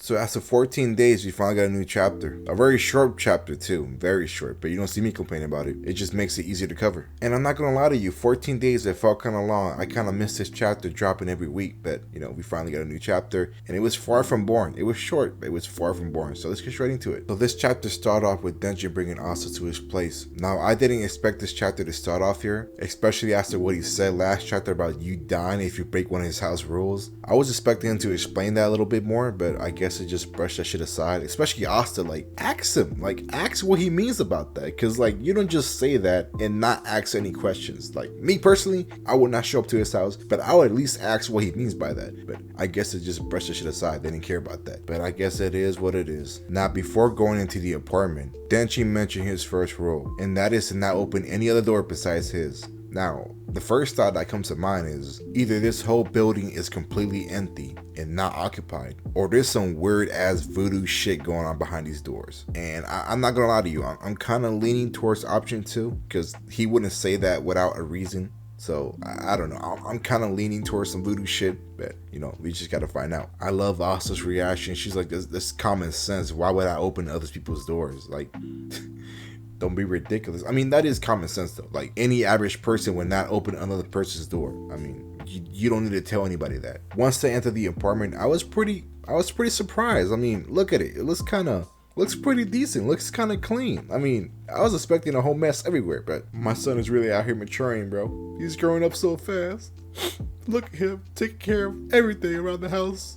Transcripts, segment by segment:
So after 14 days, we finally got a new chapter. A very short chapter too, very short, but you don't see me complaining about it. It just makes it easier to cover. And I'm not gonna lie to you, 14 days, it felt kind of long. I kind of missed this chapter dropping every week, but you know, we finally got a new chapter, and it was far from boring. It was short, but it was far from boring. So let's get straight into it. So this chapter started off with Denji bringing Asa to his place. Now, I didn't expect this chapter to start off here, especially after what he said last chapter about you dying if you break one of his house rules. I was expecting him to explain that a little bit more, but I guess it just brushed that shit aside. Especially Asta, like, ask him. Like, ask what he means about that. Because, like, you don't just say that and not ask any questions. Like, me personally, I would not show up to his house, but I would at least ask what he means by that. But I guess it just brushed the shit aside. They didn't care about that. But I guess it is what it is. Now, before going into the apartment, Denji mentioned his first rule, and that is to not open any other door besides his. Now, the first thought that comes to mind is either this whole building is completely empty and not occupied, or there's some weird ass voodoo shit going on behind these doors. And I'm not gonna lie to you, I'm kind of leaning towards option 2, because he wouldn't say that without a reason. So I don't know, I'm kind of leaning towards some voodoo shit, but you know, we just gotta find out. I love Asa's reaction. She's like, this common sense, why would I open other people's doors? Like, don't be ridiculous. I mean, that is common sense though. Like, any average person would not open another person's door. I mean, you don't need to tell anybody that. Once they enter the apartment, I was pretty surprised. I mean, look at it. It looks pretty decent. Looks kind of clean. I mean, I was expecting a whole mess everywhere, but my son is really out here maturing, bro. He's growing up so fast. Look at him taking care of everything around the house.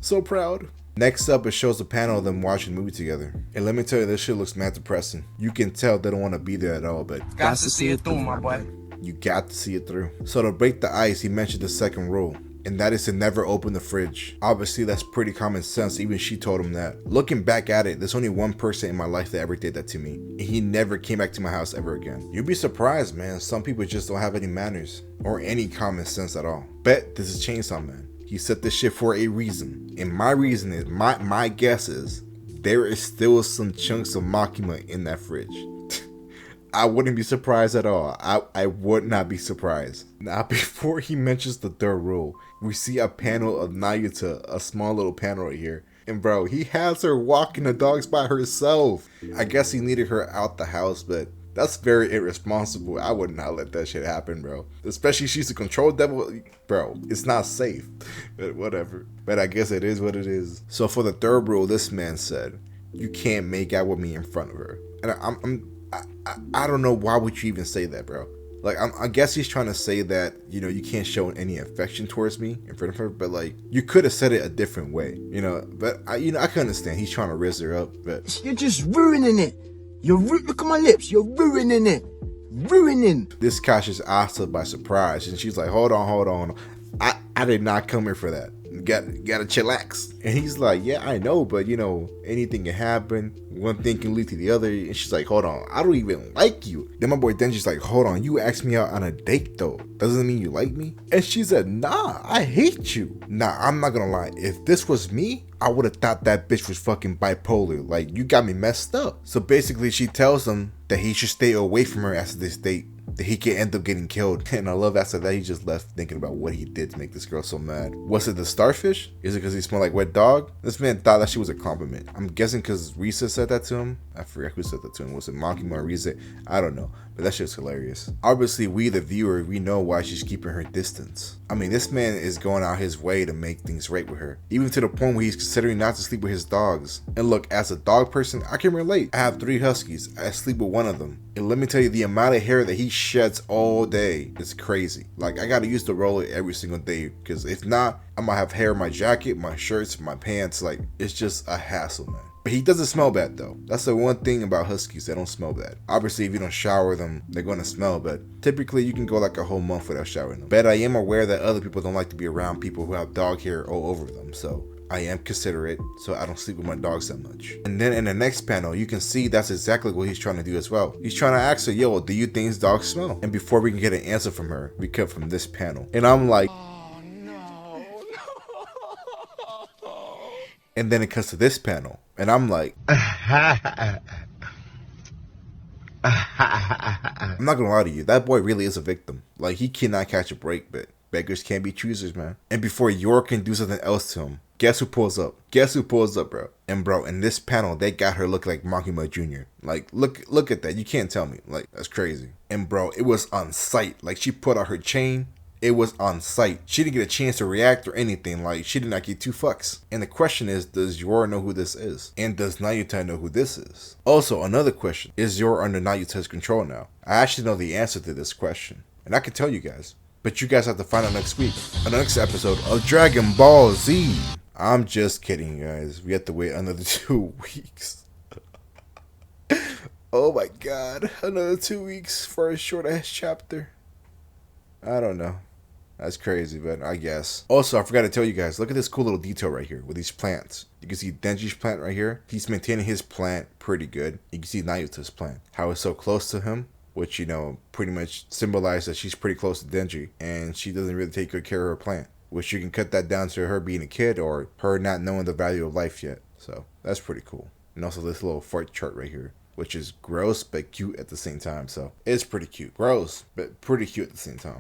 So proud. Next up, it shows a panel of them watching a movie together. And let me tell you, this shit looks mad depressing. You can tell they don't want to be there at all, but got to see it through, my boy. You got to see it through. So to break the ice, he mentioned the second rule, and that is to never open the fridge. Obviously, that's pretty common sense. Even she told him that. Looking back at it, there's only one person in my life that ever did that to me, and he never came back to my house ever again. You'd be surprised, man. Some people just don't have any manners or any common sense at all. Bet this is Chainsaw Man. He said this shit for a reason, and my reason is, my guess is, there is still some chunks of Makima in that fridge. I wouldn't be surprised at all. I would not be surprised. Now, before he mentions the third rule, we see a panel of Nayuta, a small little panel right here. And bro, he has her walking the dogs by herself. I guess he needed her out the house, but that's very irresponsible. I would not let that shit happen, bro. Especially she's a control devil. Bro, it's not safe. But whatever. But I guess it is what it is. So for the third rule, this man said, you can't make out with me in front of her. And I don't know, why would you even say that, bro? Like, I guess he's trying to say that, you know, you can't show any affection towards me in front of her, but like, you could have said it a different way, you know. But I can understand he's trying to raise her up, but you're just ruining it. Look at my lips. You're ruining it. Ruining. This catches Asa by surprise, and she's like, hold on. I did not come here for that. Gotta chillax. And he's like, yeah, I know, but you know, anything can happen. One thing can lead to the other. And she's like, hold on, I don't even like you. Then my boy Denji's like, hold on, you asked me out on a date though. Doesn't mean you like me? And she said, nah, I hate you. Nah, I'm not gonna lie. If this was me, I would have thought that bitch was fucking bipolar. Like, you got me messed up. So basically she tells him that he should stay away from her after this date, that he could end up getting killed. And I love after that he just left thinking about what he did to make this girl so mad. Was it the starfish? Is it because he smelled like wet dog? This man thought that she was a compliment. I'm guessing because Risa said that to him. I forget who said that to him. Was it Makima or Risa? I don't know. But that shit's hilarious. Obviously, we the viewer, we know why she's keeping her distance. I mean, this man is going out his way to make things right with her. Even to the point where he's considering not to sleep with his dogs. And look, as a dog person, I can relate. I have 3 huskies. I sleep with one of them. And let me tell you, the amount of hair that he sheds all day is crazy. Like, I gotta use the roller every single day, because if not, I'm gonna have hair in my jacket, my shirts, my pants. Like, it's just a hassle, man. But he doesn't smell bad though. That's the one thing about huskies, they don't smell bad. Obviously, if you don't shower them, they're gonna smell, but typically you can go like a whole month without showering them. But I am aware that other people don't like to be around people who have dog hair all over them, so I am considerate, so I don't sleep with my dogs that much. And then in the next panel, you can see that's exactly what he's trying to do as well. He's trying to ask her, yo, do you think dogs smell? And before we can get an answer from her, we cut from this panel. And I'm like, oh no. And then it cuts to this panel, and I'm like, I'm not gonna lie to you, that boy really is a victim. Like, he cannot catch a break, but beggars can't be choosers, man. And before York can do something else to him, Guess who pulls up? Guess who pulls up, bro? And bro, in this panel, they got her look like Makima Jr. Like, look at that. You can't tell me. Like, that's crazy. And bro, it was on sight. Like, she put out her chain. It was on sight. She didn't get a chance to react or anything. Like, she did not get two fucks. And the question is, does Yor know who this is? And does Nayuta know who this is? Also, another question. Is Yor under Nayuta's control now? I actually know the answer to this question. And I can tell you guys. But you guys have to find out next week on the next episode of Dragon Ball Z. I'm just kidding, guys. We have to wait another 2 weeks. Oh my god. Another 2 weeks for a short ass chapter. I don't know. That's crazy, but I guess. Also, I forgot to tell you guys, look at this cool little detail right here with these plants. You can see Denji's plant right here. He's maintaining his plant pretty good. You can see Nayuta's plant. How it's so close to him, which, you know, pretty much symbolizes that she's pretty close to Denji. And she doesn't really take good care of her plant. Which you can cut that down to her being a kid or her not knowing the value of life yet. So, that's pretty cool. And also this little fart chart right here, which is gross but cute at the same time. So, it's pretty cute. Gross, but pretty cute at the same time.